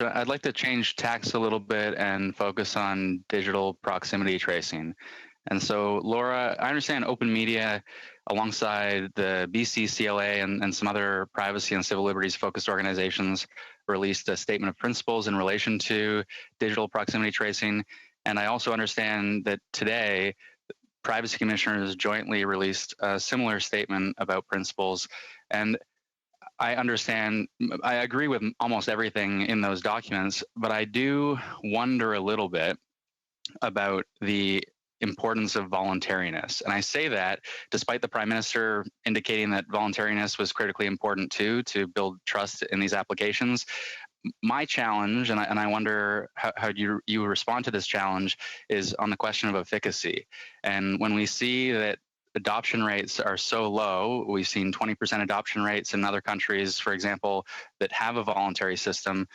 I'd like to change tacks a little bit and focus on digital proximity tracing. And so, Laura, I understand OpenMedia, alongside the BC CLA and some other privacy and civil liberties focused organizations, released a statement of principles in relation to digital proximity tracing. And I also understand that today, privacy commissioners jointly released a similar statement about principles. And I understand, I agree with almost everything in those documents, but I do wonder a little bit about the importance of voluntariness. And I say that despite the Prime Minister indicating that voluntariness was critically important too, to build trust in these applications. My challenge, and I wonder how you respond to this challenge, is on the question of efficacy. And when we see that adoption rates are so low, we've seen 20% adoption rates in other countries, for example, that have a voluntary system,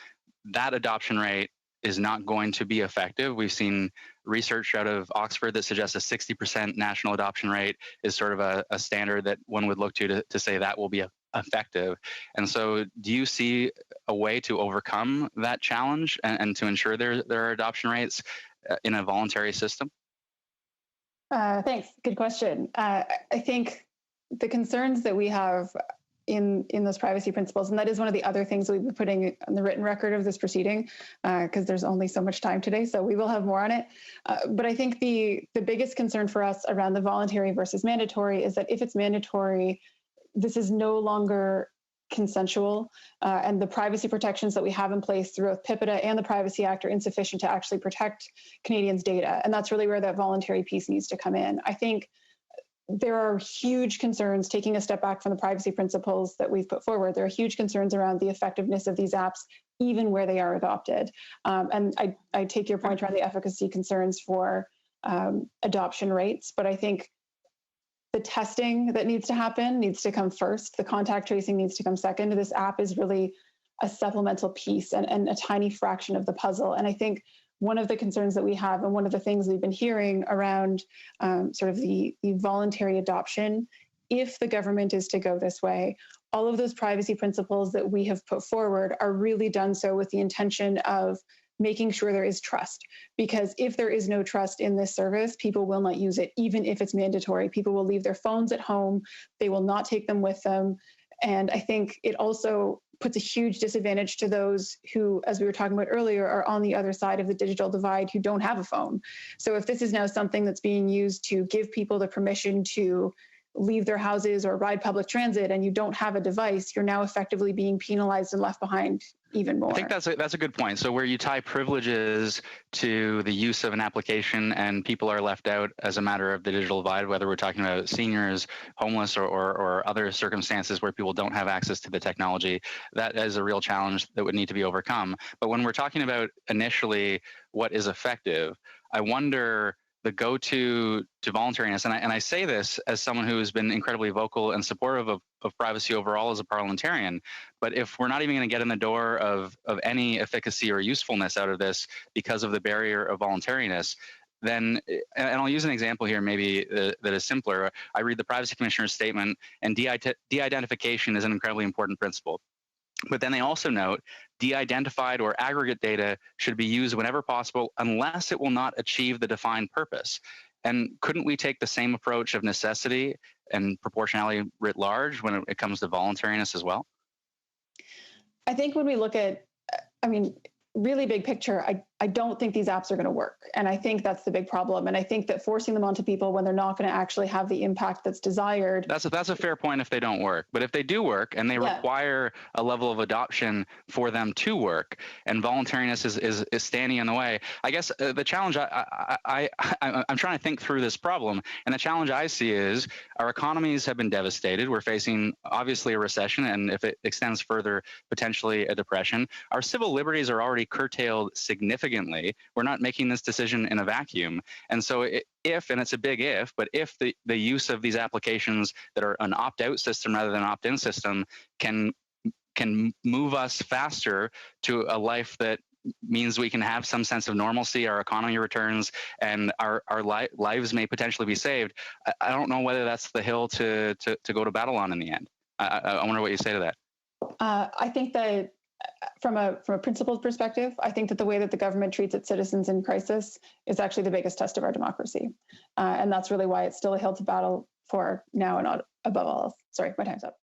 that adoption rate is not going to be effective. We've seen research out of Oxford that suggests a 60% national adoption rate is sort of a standard that one would look to say that will be effective. And so do you see a way to overcome that challenge and to ensure there are adoption rates in a voluntary system? Thanks. Good question. I think the concerns that we have in those privacy principles, and that is one of the other things we've been putting on the written record of this proceeding, because there's only so much time today, so we will have more on it. But I think the biggest concern for us around the voluntary versus mandatory is that if it's mandatory, this is no longer consensual, and the privacy protections that we have in place through both PIPEDA and the Privacy Act are insufficient to actually protect Canadians' data. And that's really where that voluntary piece needs to come in. I think there are huge concerns, taking a step back from the privacy principles that we've put forward, there are huge concerns around the effectiveness of these apps, even where they are adopted. And I take your point around the efficacy concerns for adoption rates, but I think the testing that needs to happen needs to come first. The contact tracing needs to come second. This app is really a supplemental piece and a tiny fraction of the puzzle. And I think one of the concerns that we have, and one of the things we've been hearing around sort of the voluntary adoption, if the government is to go this way, all of those privacy principles that we have put forward are really done so with the intention of making sure there is trust. Because if there is no trust in this service, people will not use it, even if it's mandatory. People will leave their phones at home. They will not take them with them. And I think it also puts a huge disadvantage to those who, as we were talking about earlier, are on the other side of the digital divide who don't have a phone. So if this is now something that's being used to give people the permission to leave their houses or ride public transit and you don't have a device, you're now effectively being penalized and left behind even more. I think that's a good point. So where you tie privileges to the use of an application and people are left out as a matter of the digital divide, whether we're talking about seniors, homeless, or other circumstances where people don't have access to the technology, that is a real challenge that would need to be overcome. But when we're talking about initially what is effective, I wonder the go-to to voluntariness, and I say this as someone who has been incredibly vocal and supportive of privacy overall as a parliamentarian, but if we're not even going to get in the door of any efficacy or usefulness out of this because of the barrier of voluntariness, then, and I'll use an example here maybe that is simpler. I read the Privacy Commissioner's statement, and de-identification is an incredibly important principle. But then they also note de-identified or aggregate data should be used whenever possible unless it will not achieve the defined purpose. And couldn't we take the same approach of necessity and proportionality writ large when it comes to voluntariness as well? I think when we look at, really big picture, I don't think these apps are going to work. And I think that's the big problem. And I think that forcing them onto people when they're not going to actually have the impact that's desired. That's a fair point if they don't work. But if they do work and they require a level of adoption for them to work, and voluntariness is standing in the way, I guess the challenge, I'm trying to think through this problem. And the challenge I see is our economies have been devastated. We're facing obviously a recession, and if it extends further, potentially a depression. Our civil liberties are already curtailed significantly. We're not making this decision in a vacuum. And so if, and it's a big if, but if the use of these applications that are an opt-out system rather than an opt-in system can move us faster to a life that means we can have some sense of normalcy, our economy returns, and our lives may potentially be saved, I don't know whether that's the hill to go to battle on in the end. I wonder what you say to that. I think that from a principled perspective, I think that the way that the government treats its citizens in crisis is actually the biggest test of our democracy. And that's really why it's still a hill to battle for now and above all else. Sorry, my time's up.